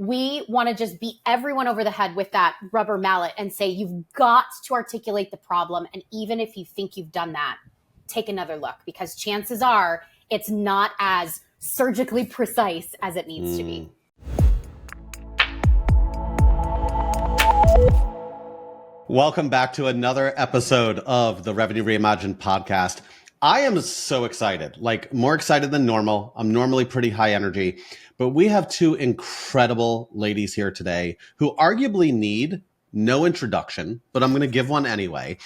we want to just beat everyone over the head with that rubber mallet and say, you've got to articulate the problem. And even if you think you've done that, take another look, because chances are it's not as surgically precise as it needs to be. Welcome back to another episode of the Revenue Reimagined podcast. I am so excited, like more excited than normal. I'm normally pretty high energy, but we have two incredible ladies here today who arguably need no introduction, but I'm going to give one anyway.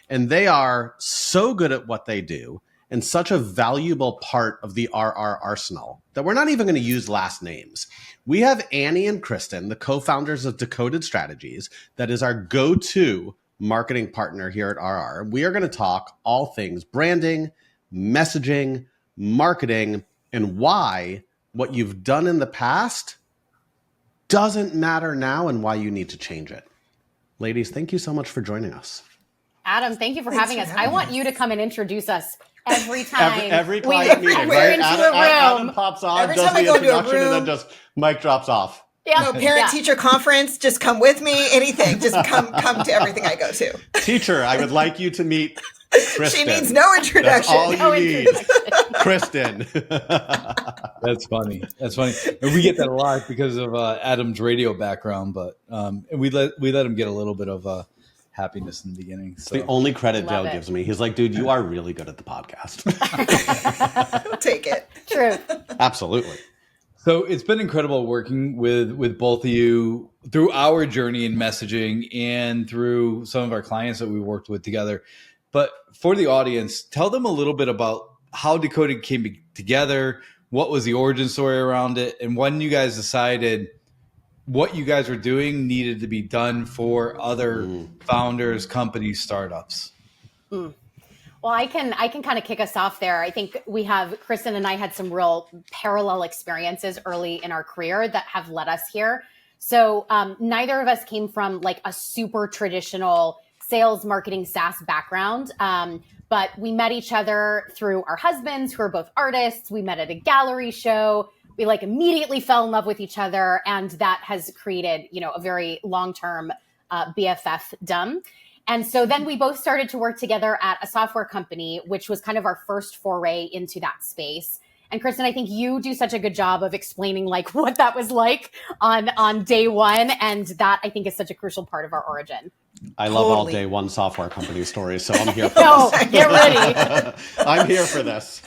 And they are so good at what they do and such a valuable part of the RR arsenal that we're not even going to use last names. We have Annie and Kristin, the co-founders of Decoded Strategies, that is our go-to marketing partner here at RR. We are going to talk all things branding, messaging, marketing, and why what you've done in the past doesn't matter now and why you need to change it. Ladies, thank you so much for joining us. Adam, thank you for having us. I want you to come and introduce us every time. Every client meeting, right? Adam pops on, every does time the I go into a introduction, and then room, just mic drops off. Yeah. No, parent-teacher conference, just come with me, anything. Just come to everything I go to. Teacher, I would like you to meet Kristin. She needs no introduction. That's all you need. Kristin. That's funny. That's funny. And we get that a lot because of Adam's radio background, but and we let him get a little bit of happiness in the beginning. So. The only credit Joe gives me. He's like, dude, you are really good at the podcast. I'll take it. True. Absolutely. So it's been incredible working with both of you through our journey in messaging and through some of our clients that we worked with together. But for the audience, tell them a little bit about how Decoded came together, what was the origin story around it, and when you guys decided what you guys were doing needed to be done for other founders, companies, startups. Well, I can kind of kick us off there. I think Kristin and I had some real parallel experiences early in our career that have led us here. So neither of us came from like a super traditional sales, marketing, SaaS background. But we met each other through our husbands, who are both artists. We met at a gallery show. We like immediately fell in love with each other. And that has created, a very long-term BFF-dom. And so then we both started to work together at a software company, which was kind of our first foray into that space. And Kristin, I think you do such a good job of explaining like what that was like on day one. And that I think is such a crucial part of our origin. I love all day one software company stories, so I'm here for this. Get ready. I'm here for this.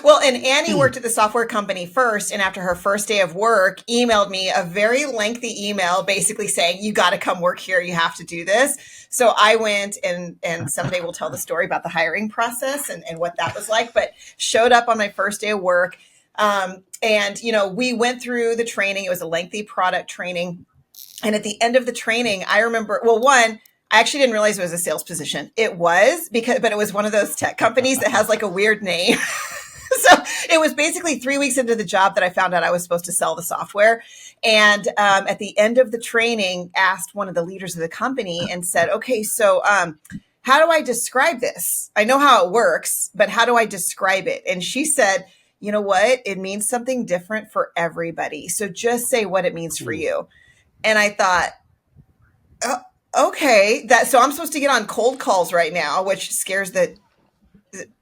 Well, and Annie worked at the software company first, and after her first day of work, emailed me a very lengthy email basically saying, you got to come work here. You have to do this. So I went and someday we'll tell the story about the hiring process and what that was like, but showed up on my first day of work. And we went through the training. It was a lengthy product training. And at the end of the training, I remember, I actually didn't realize it was a sales position. It was but it was one of those tech companies that has like a weird name. So it was basically 3 weeks into the job that I found out I was supposed to sell the software. And at the end of the training, asked one of the leaders of the company and said, okay, so how do I describe this? I know how it works, but how do I describe it? And she said, you know what? It means something different for everybody. So just say what it means for you. And I thought, okay, so I'm supposed to get on cold calls right now, which scares the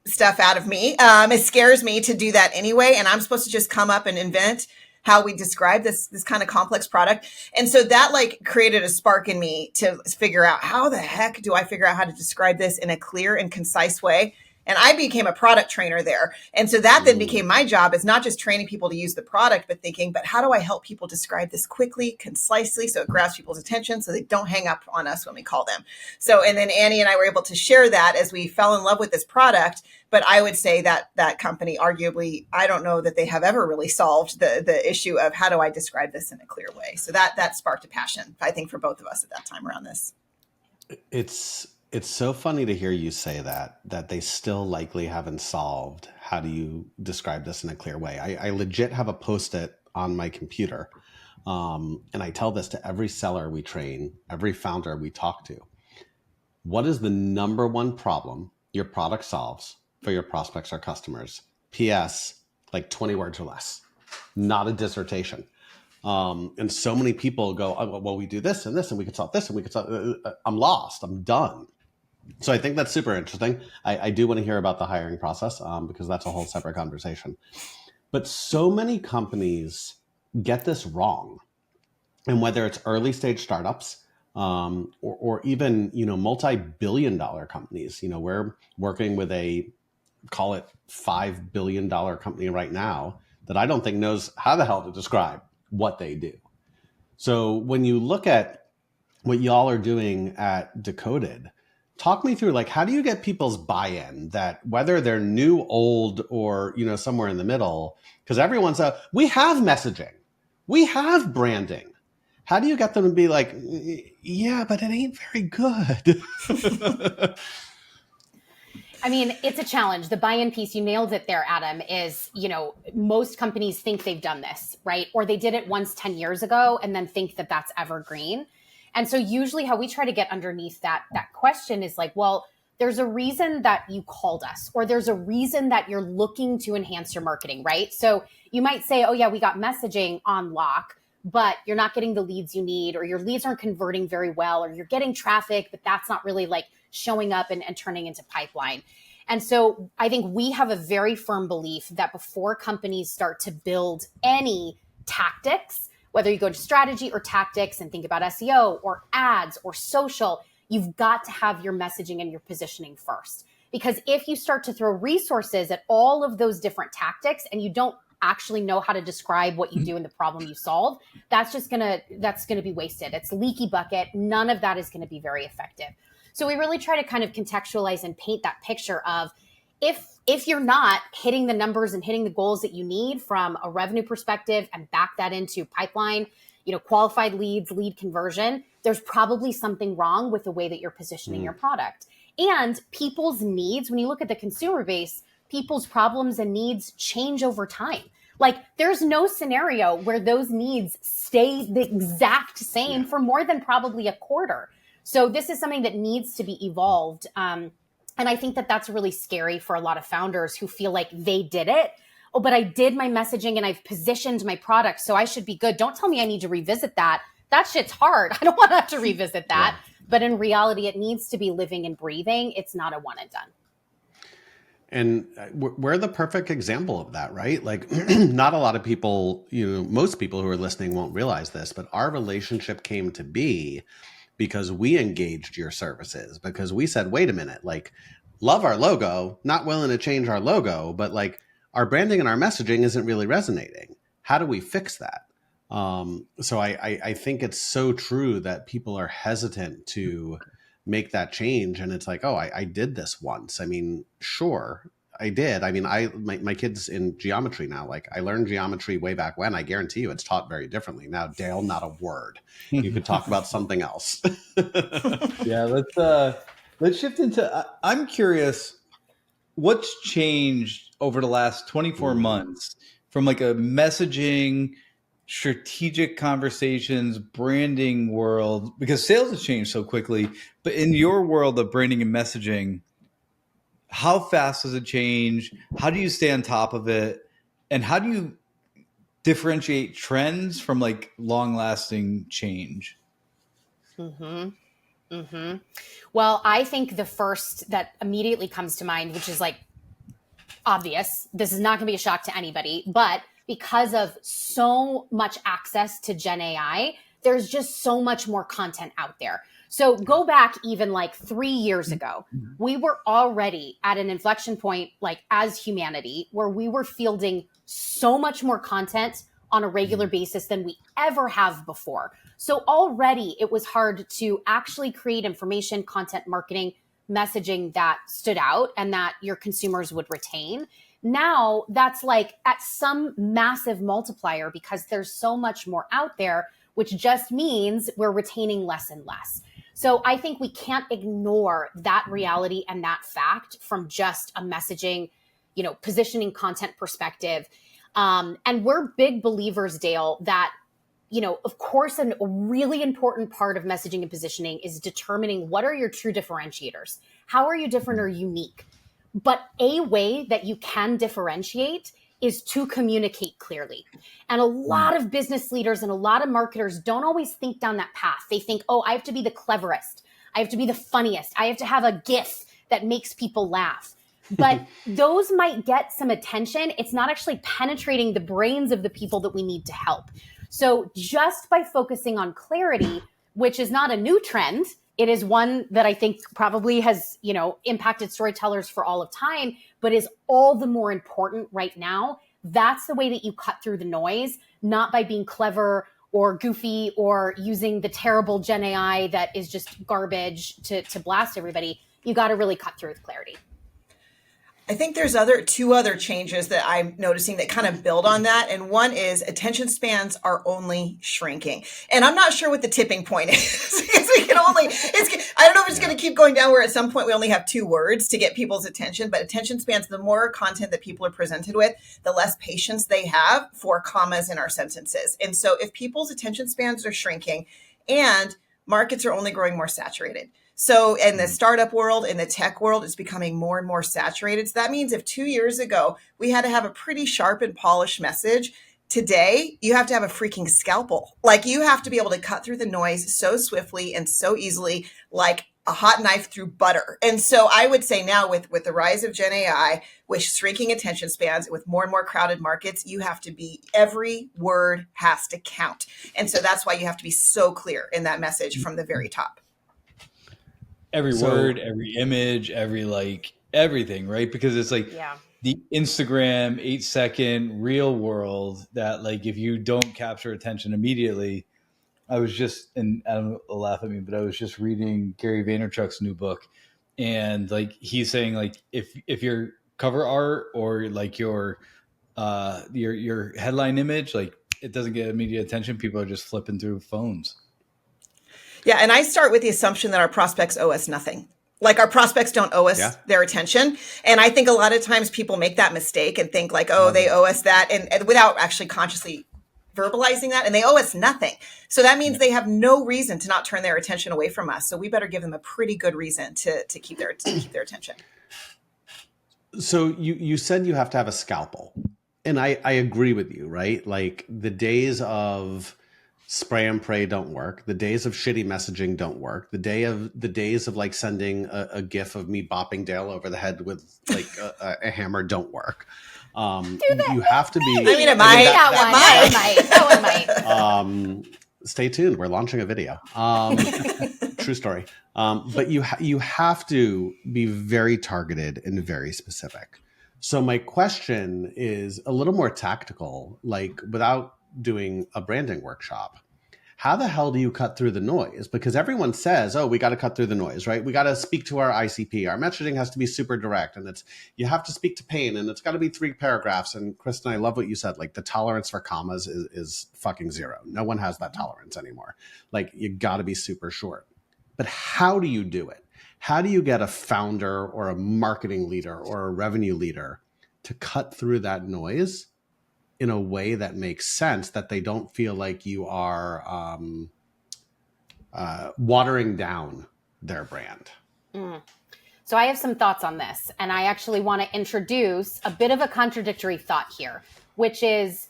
stuff out of me. It scares me to do that anyway. And I'm supposed to just come up and invent how we describe this kind of complex product. And so that like created a spark in me to figure out how the heck do I figure out how to describe this in a clear and concise way. And I became a product trainer there. And so that then became my job, is not just training people to use the product, but thinking, but how do I help people describe this quickly, concisely, so it grabs people's attention so they don't hang up on us when we call them. So, and then Annie and I were able to share that as we fell in love with this product. But I would say that that company, arguably, I don't know that they have ever really solved the issue of how do I describe this in a clear way. So that sparked a passion, I think, for both of us at that time around this. It's so funny to hear you say that they still likely haven't solved how do you describe this in a clear way. I legit have a Post-it on my computer. And I tell this to every seller we train, every founder we talk to. What is the number one problem your product solves for your prospects or customers? PS, like 20 words or less, not a dissertation. And so many people go, oh, well, we do this and this, and we could solve this, and we could solve. I'm lost. I'm done. So I think that's super interesting. I do want to hear about the hiring process because that's a whole separate conversation. But so many companies get this wrong. And whether it's early stage startups or even, multi-billion-dollar companies, we're working with a, call it $5 billion company right now that I don't think knows how the hell to describe what they do. So when you look at what y'all are doing at Decoded, talk me through, like, how do you get people's buy-in that whether they're new, old, or, somewhere in the middle, because everyone's we have messaging, we have branding. How do you get them to be like, yeah, but it ain't very good? I mean, it's a challenge. The buy-in piece, you nailed it there, Adam, is, most companies think they've done this, right? Or they did it once 10 years ago and then think that that's evergreen. And so usually how we try to get underneath that question is like, well, there's a reason that you called us, or there's a reason that you're looking to enhance your marketing, right? So you might say, oh yeah, we got messaging on lock, but you're not getting the leads you need, or your leads aren't converting very well, or you're getting traffic, but that's not really like showing up and turning into pipeline. And so I think we have a very firm belief that before companies start to build any tactics, whether you go to strategy or tactics and think about SEO or ads or social, you've got to have your messaging and your positioning first. Because if you start to throw resources at all of those different tactics and you don't actually know how to describe what you do and the problem you solve, that's gonna be wasted. It's leaky bucket. None of that is going to be very effective. So we really try to kind of contextualize and paint that picture of if you're not hitting the numbers and hitting the goals that you need from a revenue perspective and back that into pipeline, qualified leads, lead conversion, there's probably something wrong with the way that you're positioning your product. And people's needs, when you look at the consumer base, people's problems and needs change over time. Like, there's no scenario where those needs stay the exact same for more than probably a quarter. So this is something that needs to be evolved. And I think that that's really scary for a lot of founders who feel like they did it. Oh, but I did my messaging and I've positioned my product, so I should be good. Don't tell me I need to revisit that. That shit's hard. I don't want to have to revisit that. Yeah. But in reality, it needs to be living and breathing. It's not a one and done. And we're the perfect example of that, right? Like, not a lot of people, most people who are listening won't realize this, but our relationship came to be because we engaged your services, because we said, wait a minute, like, love our logo, not willing to change our logo, but like our branding and our messaging isn't really resonating. How do we fix that? So I think it's so true that people are hesitant to make that change. And it's like, oh, I did this once. I mean, sure, I did. I mean, my kid's in geometry now. Like, I learned geometry way back when. I guarantee you it's taught very differently. Now, Dale, not a word. You could talk about something else. Yeah, let's shift into, I'm curious, what's changed over the last 24 months from like a messaging, strategic conversations, branding world, because sales has changed so quickly, but in your world of branding and messaging, how fast does it change? How do you stay on top of it? And how do you differentiate trends from like long-lasting change? Well, I think the first that immediately comes to mind, which is like obvious, this is not going to be a shock to anybody, but because of so much access to Gen AI, there's just so much more content out there. So go back even like 3 years ago, we were already at an inflection point, like as humanity, where we were fielding so much more content on a regular basis than we ever have before. So already it was hard to actually create information, content, marketing, messaging that stood out and that your consumers would retain. Now that's like at some massive multiplier because there's so much more out there, which just means we're retaining less and less. So I think we can't ignore that reality and that fact from just a messaging, positioning content perspective. And we're big believers, Dale, that, of course, a really important part of messaging and positioning is determining what are your true differentiators. How are you different or unique? But a way that you can differentiate is to communicate clearly. And a lot of business leaders and a lot of marketers don't always think down that path. They think, oh, I have to be the cleverest. I have to be the funniest. I have to have a GIF that makes people laugh. But those might get some attention. It's not actually penetrating the brains of the people that we need to help. So just by focusing on clarity, which is not a new trend, it is one that I think probably has, impacted storytellers for all of time, but is all the more important right now. That's the way that you cut through the noise, not by being clever or goofy or using the terrible Gen AI that is just garbage to blast everybody. You got to really cut through with clarity. I think there's two other changes that I'm noticing that kind of build on that. And one is attention spans are only shrinking. And I'm not sure what the tipping point is because we can only, I don't know if it's going to keep going down where at some point we only have 2 words to get people's attention, but attention spans, the more content that people are presented with, the less patience they have for commas in our sentences. And so if people's attention spans are shrinking and markets are only growing more saturated. So in the startup world, in the tech world, it's becoming more and more saturated. So that means if 2 years ago, we had to have a pretty sharp and polished message, today you have to have a freaking scalpel. Like you have to be able to cut through the noise so swiftly and so easily, like a hot knife through butter. And so I would say now with the rise of Gen AI, with shrinking attention spans, with more and more crowded markets, you have to be, every word has to count. And so that's why you have to be so clear in that message from the very top. Every word, every image, everything, right? Because it's like the Instagram 8-second real world that if you don't capture attention immediately. I was just, and Adam will laugh at me, but I was just reading Gary Vaynerchuk's new book, and he's saying if your cover art or your headline image it doesn't get immediate attention, people are just flipping through phones. Yeah. And I start with the assumption that our prospects owe us nothing. Like our prospects don't owe us their attention. And I think a lot of times people make that mistake and think they owe us that. And without actually consciously verbalizing that, and they owe us nothing. So that means they have no reason to not turn their attention away from us. So we better give them a pretty good reason to keep their attention. So you said you have to have a scalpel. And I agree with you, right? Like the days of spray and pray don't work. The days of shitty messaging don't work. The days of sending a GIF of me bopping Dale over the head with a hammer don't work. You have to be. I mean, it might. That one might. Stay tuned. We're launching a video. True story. But you have to be very targeted and very specific. So my question is a little more tactical, without doing a branding workshop. How the hell do you cut through the noise? Because everyone says, oh, we got to cut through the noise, right? We got to speak to our ICP. Our messaging has to be super direct, and you have to speak to pain, and it's got to be 3 paragraphs. And Kristin, I love what you said. The tolerance for commas is fucking 0. No one has that tolerance anymore. You got to be super short. But how do you do it? How do you get a founder or a marketing leader or a revenue leader to cut through that noise in a way that makes sense, that they don't feel like you are watering down their brand? So I have some thoughts on this, and I actually want to introduce a bit of a contradictory thought here, which is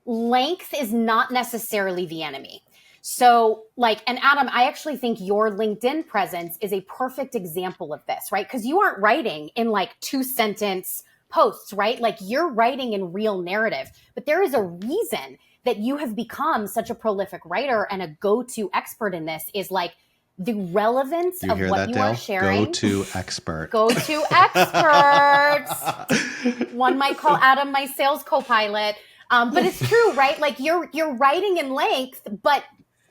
length is not necessarily the enemy. So and Adam, I actually think your LinkedIn presence is a perfect example of this, right? Because you aren't writing in 2-sentence posts, right? You're writing in real narrative, but there is a reason that you have become such a prolific writer and a go-to expert in this is the relevance of what you are sharing. Go-to expert. Go-to experts. One might call Adam my sales co-pilot. But it's true, right? You're writing in length, but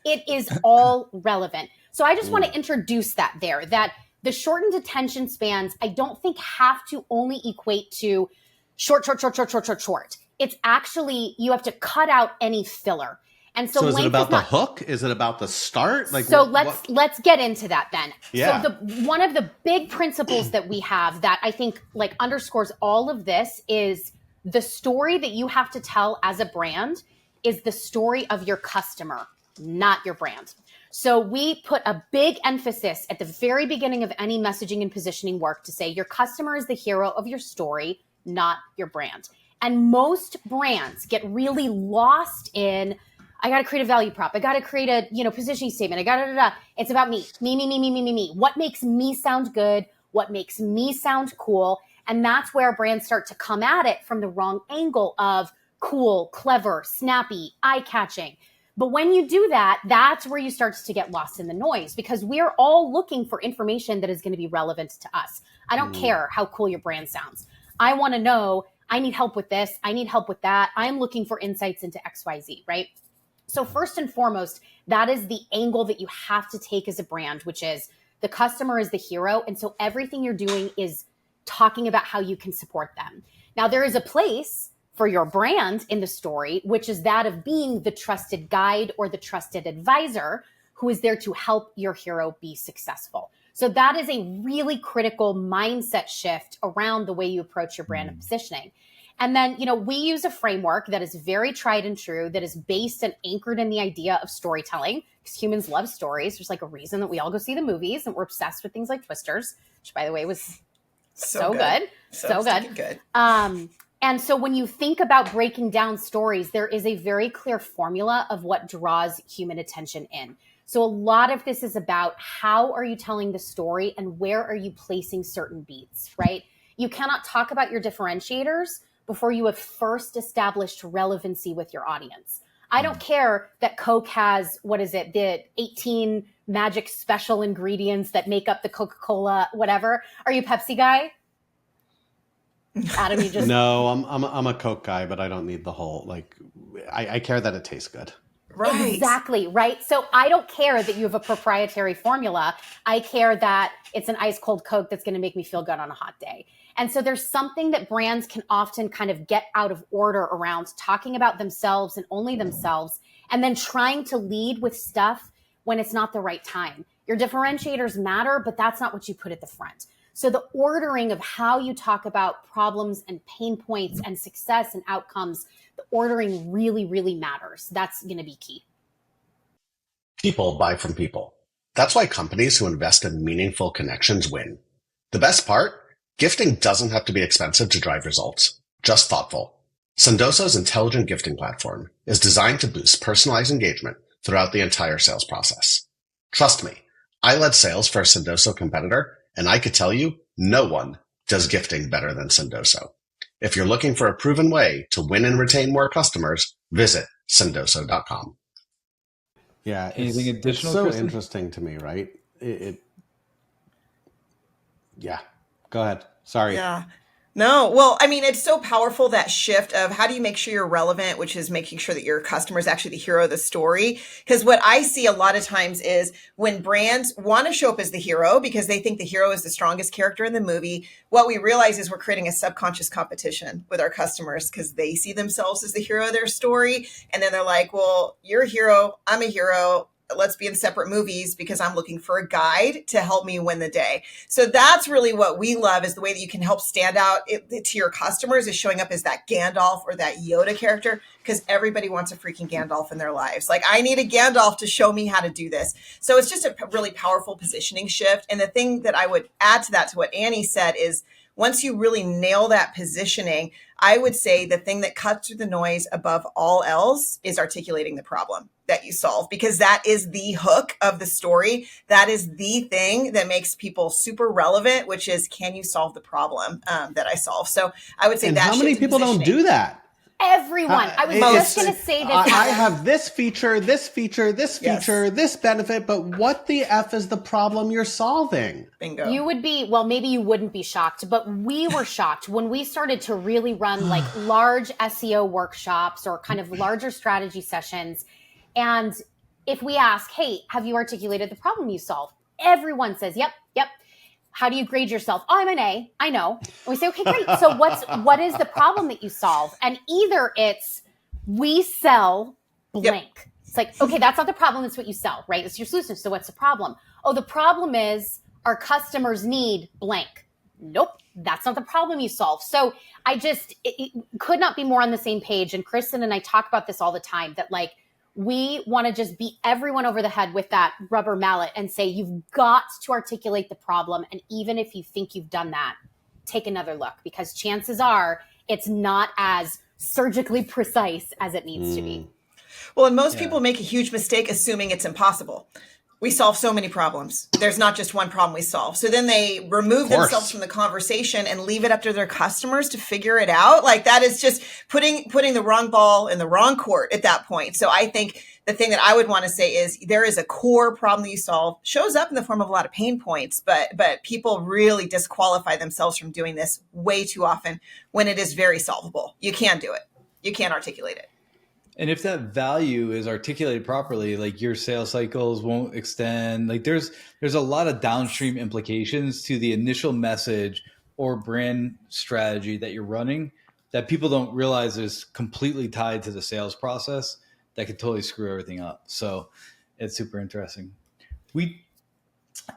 it is all relevant. So I just want to introduce that the shortened attention spans, I don't think have to only equate to short. It's actually, you have to cut out any filler. And so is it about the hook? Is it about the start? Let's get into that then. Yeah. So one of the big principles that we have that I think underscores all of this is the story that you have to tell as a brand is the story of your customer, not your brand. So we put a big emphasis at the very beginning of any messaging and positioning work to say your customer is the hero of your story, not your brand. And most brands get really lost in, I got to create a value prop. I got to create a, positioning statement. I got to, it's about me. Me. What makes me sound good? What makes me sound cool? And that's where brands start to come at it from the wrong angle of cool, clever, snappy, eye-catching. But when you do that, that's where you start to get lost in the noise, because we're all looking for information that is going to be relevant to us. I don't care how cool your brand sounds. I want to know, I need help with this. I need help with that. I'm looking for insights into XYZ, right? So first and foremost, that is the angle that you have to take as a brand, which is the customer is the hero. And so everything you're doing is talking about how you can support them. Now, there is a place for your brand in the story, which is that of being the trusted guide or the trusted advisor who is there to help your hero be successful. So that is a really critical mindset shift around the way you approach your brand and positioning. And then, we use a framework that is very tried and true, that is based and anchored in the idea of storytelling, because humans love stories. There's like a reason that we all go see the movies, and we're obsessed with things like Twisters, which, by the way, was so good. So good. And so when you think about breaking down stories, there is a very clear formula of what draws human attention in. So a lot of this is about how are you telling the story and where are you placing certain beats, right? You cannot talk about your differentiators before you have first established relevancy with your audience. I don't care that Coke has, the 18 magic special ingredients that make up the Coca-Cola, whatever. Are you a Pepsi guy? Adam, you just... No, I'm a Coke guy, but I don't need the whole, I care that it tastes good. Right. Exactly, right? So I don't care that you have a proprietary formula. I care that it's an ice cold Coke that's going to make me feel good on a hot day. And so there's something that brands can often kind of get out of order around talking about themselves and only themselves, and then trying to lead with stuff when it's not the right time. Your differentiators matter, but that's not what you put at the front. So the ordering of how you talk about problems and pain points and success and outcomes, the ordering really, really matters. That's going to be key. People buy from people. That's why companies who invest in meaningful connections win. The best part? Gifting doesn't have to be expensive to drive results, just thoughtful. Sendoso's intelligent gifting platform is designed to boost personalized engagement throughout the entire sales process. Trust me, I led sales for a Sendoso competitor, and I could tell you, no one does gifting better than Sendoso. If you're looking for a proven way to win and retain more customers, visit sendoso.com. Yeah, anything additional? It's so Kristin? interesting to me, right? Yeah. Go ahead. Sorry. Yeah. No, well, I mean, it's so powerful, that shift of how do you make sure you're relevant, which is making sure that your customer is actually the hero of the story. Because what I see a lot of times is when brands want to show up as the hero because they think the hero is the strongest character in the movie, what we realize is we're creating a subconscious competition with our customers because they see themselves as the hero of their story. And then they're like, well, you're a hero, I'm a hero. Let's be in separate movies because I'm looking for a guide to help me win the day. So that's really what we love, is the way that you can help stand out to your customers is showing up as that Gandalf or that Yoda character, because everybody wants a freaking Gandalf in their lives. Like, I need a Gandalf to show me how to do this. So it's just a really powerful positioning shift. And the thing that I would add to that, to what Annie said, is once you really nail that positioning, I would say the thing that cuts through the noise above all else is articulating the problem that you solve, because that is the hook of the story. That is the thing that makes people super relevant, which is, can you solve the problem that I solve? So I would say and that. How many people don't do that? Everyone. I was just going to say this. I have this feature, this feature, this feature, Yes. this benefit, but what the F is the problem you're solving? Bingo. You would be, well, maybe you wouldn't be shocked, but we were shocked when we started to really run like large SEO workshops or kind of larger strategy sessions. And if we ask, hey, have you articulated the problem you solve? Everyone says, yep. How do you grade yourself? Oh, I'm an A. I know. And we say, okay, great. So what is the problem that you solve? And either it's, we sell blank. Yep. It's like, okay, that's not the problem. That's what you sell, right? It's your solution. So what's the problem? Oh, the problem is our customers need blank. Nope. That's not the problem you solve. So it could not be more on the same page. And Kristin and I talk about this all the time, that like, we want to just beat everyone over the head with that rubber mallet and say, you've got to articulate the problem. And even if you think you've done that, take another look, because chances are it's not as surgically precise as it needs to be. Well, and most people make a huge mistake assuming it's impossible. We solve so many problems. There's not just one problem we solve. So then they remove themselves from the conversation and leave it up to their customers to figure it out. Like that is just putting the wrong ball in the wrong court at that point. So I think the thing that I would want to say is there is a core problem that you solve, shows up in the form of a lot of pain points, but people really disqualify themselves from doing this way too often when it is very solvable. You can do it. You can articulate it. And if that value is articulated properly, like your sales cycles won't extend, like there's a lot of downstream implications to the initial message or brand strategy that you're running that people don't realize is completely tied to the sales process that could totally screw everything up. So it's super interesting.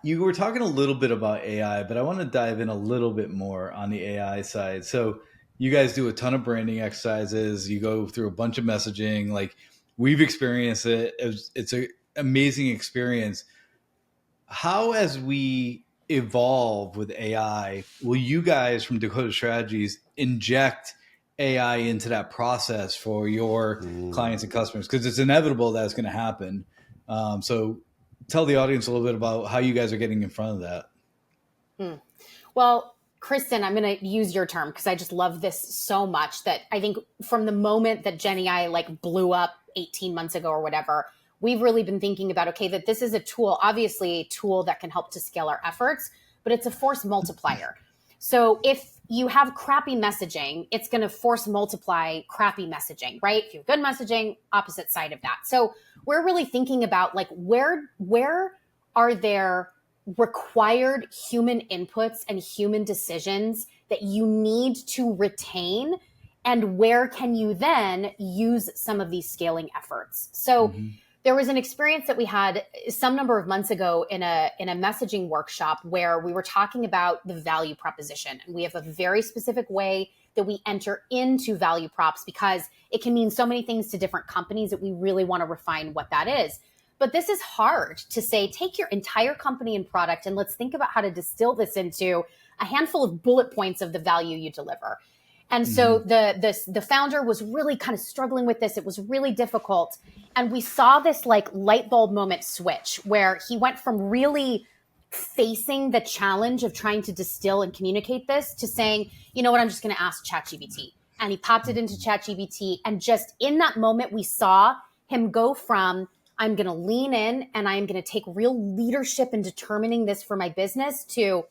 You were talking a little bit about AI, but I want to dive in a little bit more on the AI side. So you guys do a ton of branding exercises. You go through a bunch of messaging. Like we've experienced it. It's an amazing experience. How, as we evolve with AI, will you guys from Decoded Strategies inject AI into that process for your clients and customers? Because it's inevitable that it's going to happen. So tell the audience a little bit about how you guys are getting in front of that. Well, Kristin, I'm going to use your term because I just love this so much that I think from the moment that Gen AI like blew up 18 months ago or whatever, we've really been thinking about, okay, that this is a tool, obviously a tool that can help to scale our efforts, but it's a force multiplier. So if you have crappy messaging, it's going to force multiply crappy messaging, right? If you have good messaging, opposite side of that. So we're really thinking about like, where are there required human inputs and human decisions that you need to retain, and where can you then use some of these scaling efforts? So there was an experience that we had some number of months ago in a messaging workshop where we were talking about the value proposition, and we have a very specific way that we enter into value props because it can mean so many things to different companies that we really want to refine what that is. But this is hard to say, take your entire company and product and let's think about how to distill this into a handful of bullet points of the value you deliver. And so the founder was really kind of struggling with this. It was really difficult. And we saw this like light bulb moment switch where he went from really facing the challenge of trying to distill and communicate this to saying, you know what, I'm just going to ask ChatGPT. And he popped it into ChatGPT. And just in that moment, we saw him go from, I'm going to lean in and I'm going to take real leadership in determining this for my business to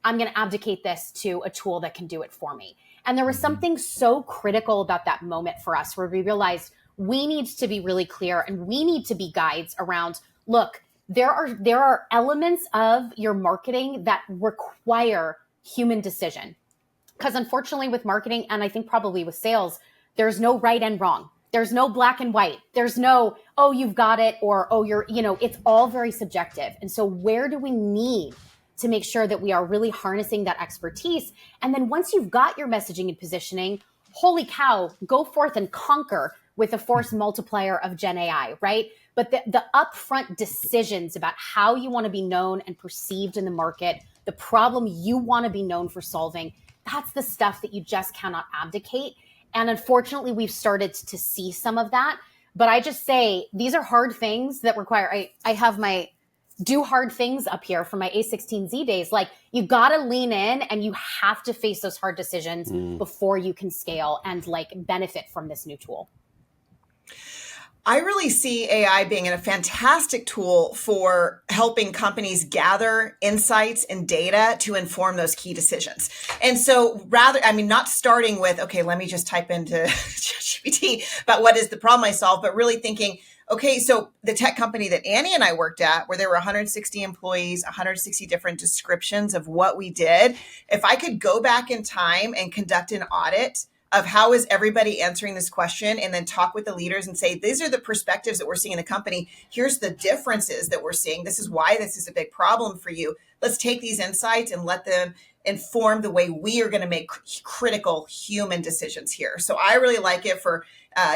I'm going to abdicate this to a tool that can do it for me. And there was something so critical about that moment for us where we realized we need to be really clear and we need to be guides around, look, there are elements of your marketing that require human decision. Because unfortunately with marketing, and I think probably with sales, there's no right and wrong. There's no black and white. There's no, oh, you've got it, or, oh, you're, it's all very subjective. And so where do we need to make sure that we are really harnessing that expertise? And then once you've got your messaging and positioning, holy cow, go forth and conquer with the force multiplier of Gen AI, right? But the upfront decisions about how you want to be known and perceived in the market, the problem you want to be known for solving, that's the stuff that you just cannot abdicate. And unfortunately, we've started to see some of that. But I just say, these are hard things that require, I have my do hard things up here for my A16Z days. Like you got to lean in and you have to face those hard decisions before you can scale and like benefit from this new tool. I really see AI being a fantastic tool for helping companies gather insights and data to inform those key decisions. And so not starting with, okay, let me just type into ChatGPT about what is the problem I solve, but really thinking, okay, so the tech company that Annie and I worked at, where there were 160 employees, 160 different descriptions of what we did, if I could go back in time and conduct an audit of how is everybody answering this question and then talk with the leaders and say, these are the perspectives that we're seeing in the company. Here's the differences that we're seeing. This is why this is a big problem for you. Let's take these insights and let them inform the way we are going to make critical human decisions here. So I really like it for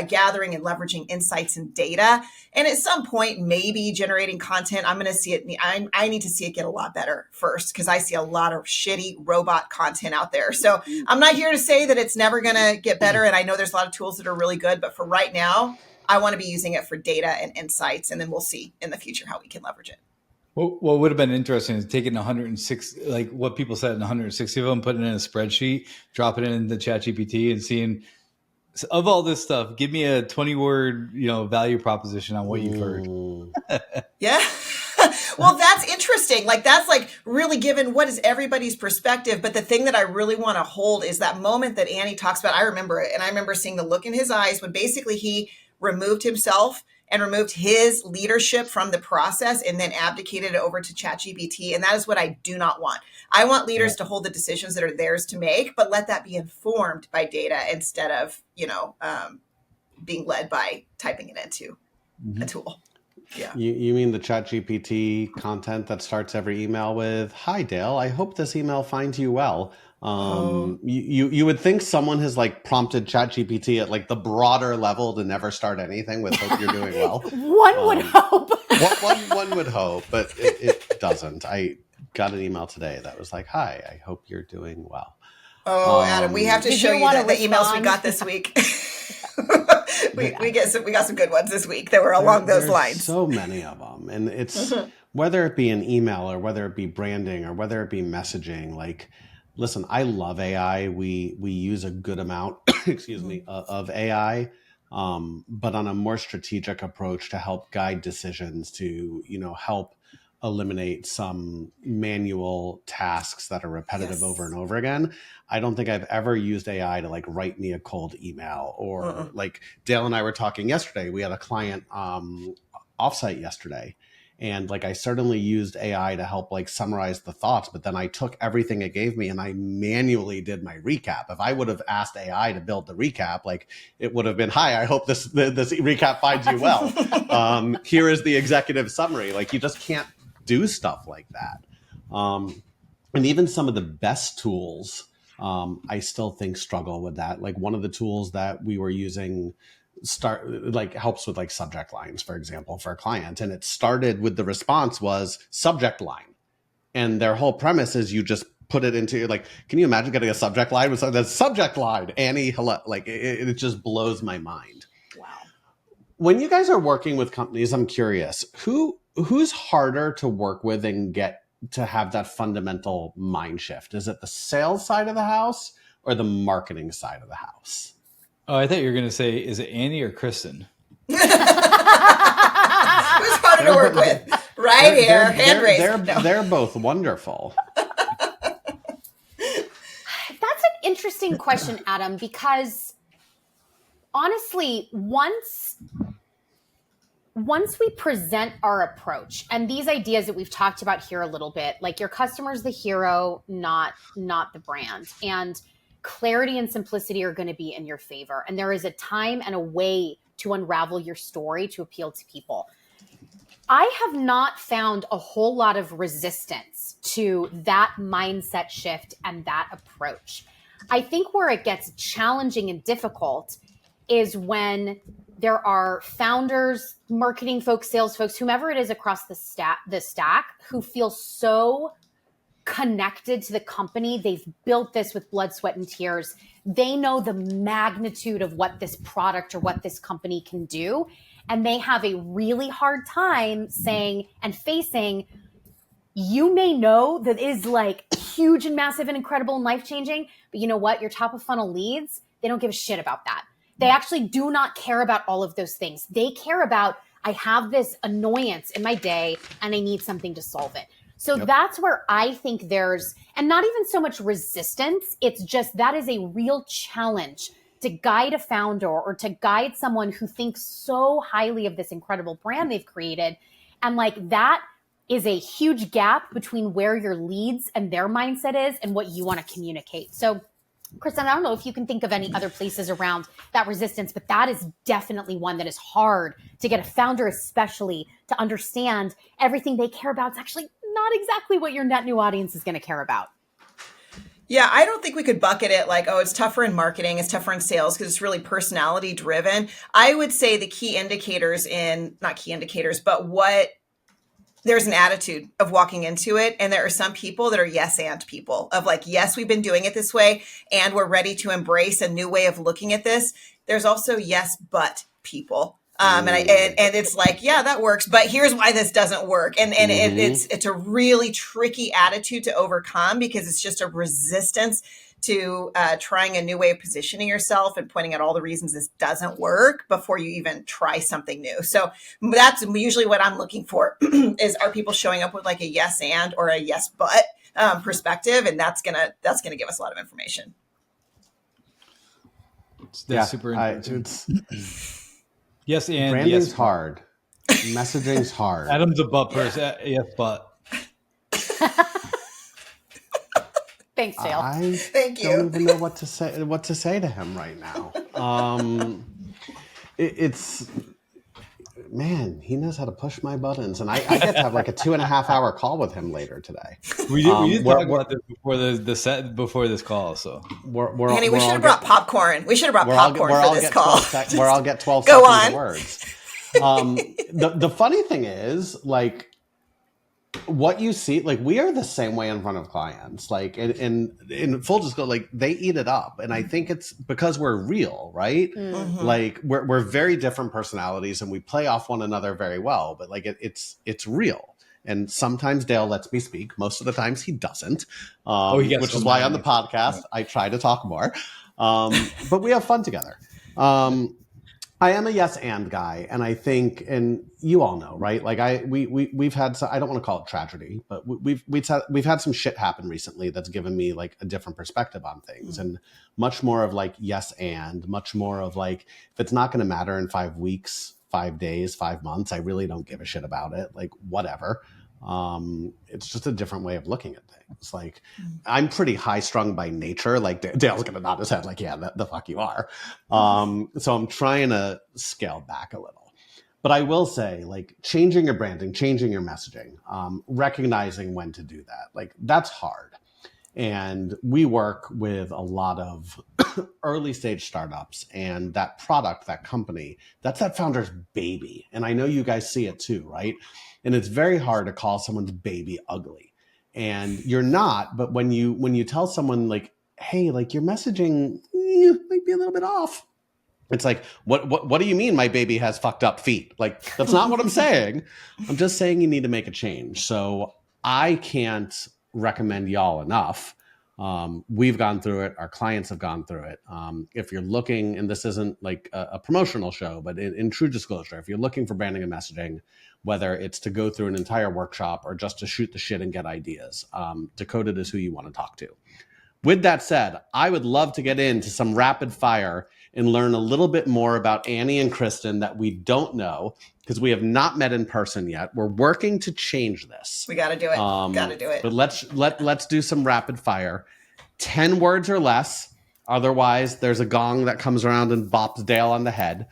gathering and leveraging insights and data. And at some point, maybe generating content. I'm going to see it. I need to see it get a lot better first, because I see a lot of shitty robot content out there. So I'm not here to say that it's never going to get better. And I know there's a lot of tools that are really good, but for right now, I want to be using it for data and insights. And then we'll see in the future how we can leverage it. What would have been interesting is taking 106, like what people said, in 160 of them, putting it in a spreadsheet, dropping it into ChatGPT, and seeing, of all this stuff, give me a 20-word, value proposition on what you've heard. Yeah. Well, that's interesting. Like, that's like really given what is everybody's perspective. But the thing that I really want to hold is that moment that Annie talks about. I remember it. And I remember seeing the look in his eyes when basically he removed himself and removed his leadership from the process and then abdicated it over to ChatGPT. And that is what I do not want. I want leaders to hold the decisions that are theirs to make, but let that be informed by data instead of, being led by typing it into a tool. Yeah. You mean the ChatGPT content that starts every email with, "Hi, Dale, I hope this email finds you well." You would think someone has like prompted ChatGPT at like the broader level to never start anything with "hope you're doing well." One would hope. one would hope, but it doesn't. I got an email today that was like, "Hi, I hope you're doing well." Oh, Adam, we have to show you the emails we got this week. we got some good ones this week that were along those lines. So many of them, and it's whether it be an email or whether it be branding or whether it be messaging. Like, listen, I love AI. We use a good amount, of AI, but on a more strategic approach to help guide decisions, to help eliminate some manual tasks that are repetitive over and over again. I don't think I've ever used AI to like write me a cold email or like Dale and I were talking yesterday. We had a client offsite yesterday, and like I certainly used AI to help like summarize the thoughts, but then I took everything it gave me and I manually did my recap. If I would have asked AI to build the recap, like it would have been, "Hi, I hope this recap finds you well. Here is the executive summary." Like, you just can't do stuff like that. And even some of the best tools, I still think struggle with that. Like, one of the tools that we were using helps with like subject lines, for example, for a client. And it started with the response was subject line. And their whole premise is you just put it into, like, can you imagine getting a subject line with the subject line, "Annie, hello." Like, it just blows my mind. Wow. When you guys are working with companies, I'm curious, who's harder to work with and get to have that fundamental mind shift? Is it the sales side of the house or the marketing side of the house? Oh, I thought you were going to say, is it Annie or Kristin? Who's harder to work with? Right here, hand raised. They're both wonderful. That's an interesting question, Adam, because honestly, once we present our approach and these ideas that we've talked about here a little bit, like your customer's the hero, not the brand, and clarity and simplicity are going to be in your favor. And there is a time and a way to unravel your story to appeal to people. I have not found a whole lot of resistance to that mindset shift and that approach. I think where it gets challenging and difficult is when there are founders, marketing folks, sales folks, whomever it is across the stack who feel so connected to the company. They've built this with blood, sweat, and tears. They know the magnitude of what this product or what this company can do. And they have a really hard time saying and facing, you may know that is like huge and massive and incredible and life-changing, but you know what? Your top of funnel leads, they don't give a shit about that. They actually do not care about all of those things. They care about, I have this annoyance in my day and I need something to solve it. So that's where I think there's, and not even so much resistance, it's just that is a real challenge to guide a founder or to guide someone who thinks so highly of this incredible brand they've created. And like that is a huge gap between where your leads and their mindset is and what you want to communicate. So Kristin, I don't know if you can think of any other places around that resistance, but that is definitely one that is hard to get a founder especially to understand everything they care about is actually not exactly what your net new audience is going to care about. Yeah, I don't think we could bucket it like, oh, it's tougher in marketing, it's tougher in sales because it's really personality driven. I would say the key indicators not key indicators, but there's an attitude of walking into it. And there are some people that are yes and people of like, yes, we've been doing it this way and we're ready to embrace a new way of looking at this. There's also yes, but people. And it's like, yeah, that works, but here's why this doesn't work. And it's a really tricky attitude to overcome because it's just a resistance to trying a new way of positioning yourself and pointing out all the reasons this doesn't work before you even try something new. So that's usually what I'm looking for is, are people showing up with like a yes and or a yes but perspective, and that's gonna give us a lot of information. That's super interesting. Yes, and branding's yes, hard. Messaging's hard. Adam's a butt person. Yes, but. Thanks, Dale. Thank you. I don't even know what to say to him right now. Man, he knows how to push my buttons, and I get to have like a 2.5 hour call with him later today. We did talk about this before this call. So Annie, we should have brought popcorn. We should have brought popcorn for this call. Where I'll get 12 Go seconds on. of words. The funny thing is, like, what you see, like, we are the same way in front of clients, like, in full disclosure, like, they eat it up. And I think it's because we're real, right? Mm-hmm. Like, we're very different personalities and we play off one another very well, but like, it's real. And sometimes Dale lets me speak. Most of the times he doesn't, which is why on the podcast, I try to talk more. But we have fun together. I am a yes and guy, and I think, and you all know, right? Like we've had, I don't want to call it tragedy, but we've had some shit happen recently that's given me like a different perspective on things, and much more of like yes and, much more of like, if it's not going to matter in 5 weeks, 5 days, 5 months, I really don't give a shit about it. Like whatever. It's just a different way of looking at things. Like I'm pretty high strung by nature. Like Dale's gonna nod his head like, yeah, the fuck you are. So I'm trying to scale back a little, but I will say, like, changing your branding, changing your messaging, recognizing when to do that. Like that's hard. And we work with a lot of early stage startups, and that product, that company, that's that founder's baby. And I know you guys see it too, right? And it's very hard to call someone's baby ugly. And you're not, but when you tell someone like, hey, like your messaging might be a little bit off. It's like, what do you mean my baby has fucked up feet? Like, that's not what I'm saying. I'm just saying you need to make a change. So I can't recommend y'all enough. We've gone through it. Our clients have gone through it. If you're looking, and this isn't like a promotional show, but in true disclosure, if you're looking for branding and messaging, whether it's to go through an entire workshop or just to shoot the shit and get ideas, Decoded is who you want to talk to. With that said, I would love to get into some rapid fire and learn a little bit more about Annie and Kristin that we don't know, because we have not met in person yet. We're working to change this. We got to do it. Got to do it. But let's do some rapid fire. 10 words or less. Otherwise, there's a gong that comes around and bops Dale on the head.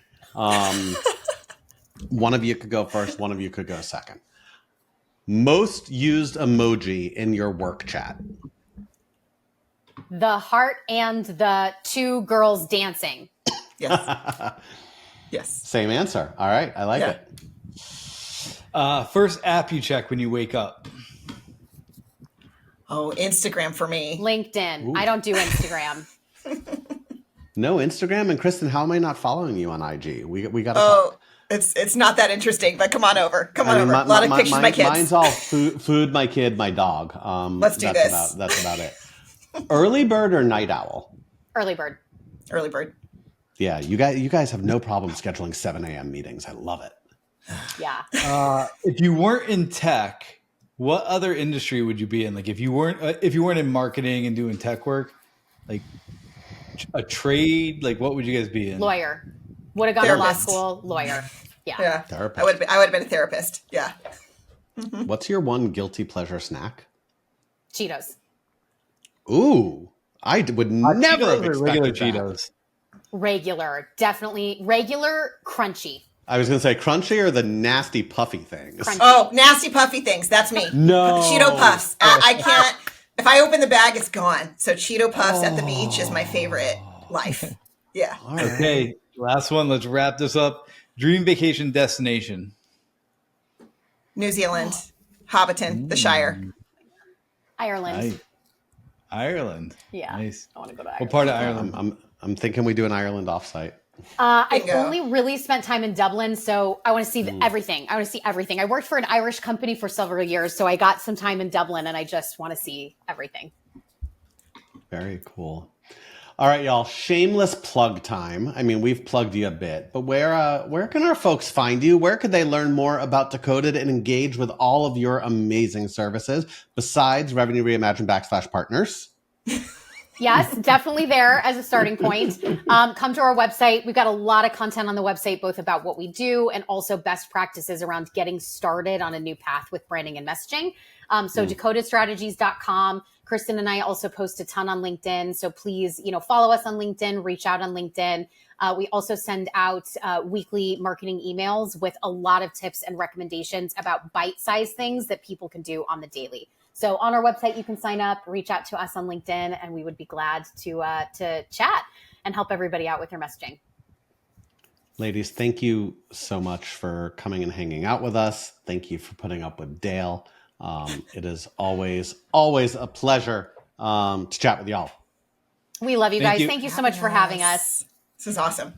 One of you could go first. One of you could go second. Most used emoji in your work chat. The heart and the two girls dancing. Yes. Yes. Same answer. All right. I like it. First app you check when you wake up. Oh, Instagram for me. LinkedIn. Ooh. I don't do Instagram. No Instagram? And Kristin, how am I not following you on IG? We got to talk. It's not that interesting, but come on over. A lot of pictures of my kids. Mine's all food, my kid, my dog. Let's do this. That's about it. Early bird or night owl? Early bird. Early bird. Yeah, you guys have no problem scheduling 7 a.m. meetings. I love it. Yeah. If you weren't in tech, what other industry would you be in? Like if you weren't in marketing and doing tech work, like a trade, like what would you guys be in? Lawyer. Would have gone to law school. Lawyer. Yeah. Therapist. I would have been a therapist. Yeah. Mm-hmm. What's your one guilty pleasure snack? Cheetos. Ooh, I would never have expected regular that. Cheetos. Regular, definitely regular, crunchy. I was going to say crunchy or the nasty puffy things. Crunchy. Oh, nasty puffy things. That's me. No. Cheeto puffs. I can't. If I open the bag, it's gone. So Cheeto Puffs at the beach is my favorite life. Yeah. All right. Okay, last one. Let's wrap this up. Dream vacation destination. New Zealand, Hobbiton, the Shire. Ireland. Nice. Ireland. Yeah. Nice. I want to go to Ireland. What part of Ireland? I'm thinking we do an Ireland offsite. I've Bingo. only really spent time in Dublin, so I want to see everything. I want to see everything. I worked for an Irish company for several years, so I got some time in Dublin, and I just want to see everything. Very cool. All right, y'all. Shameless plug time. I mean, we've plugged you a bit, but where can our folks find you? Where could they learn more about Decoded and engage with all of your amazing services besides Revenue Reimagined /partners? Yes, definitely there as a starting point. Come to our website. We've got a lot of content on the website, both about what we do and also best practices around getting started on a new path with branding and messaging. So decodedstrategies.com. Kristin and I also post a ton on LinkedIn. So please, follow us on LinkedIn, reach out on LinkedIn. We also send out weekly marketing emails with a lot of tips and recommendations about bite-sized things that people can do on the daily. So on our website, you can sign up, reach out to us on LinkedIn, and we would be glad to chat and help everybody out with their messaging. Ladies, thank you so much for coming and hanging out with us. Thank you for putting up with Dale. It is always a pleasure to chat with y'all. We love you guys. you. Thank you so much for having us. This is awesome.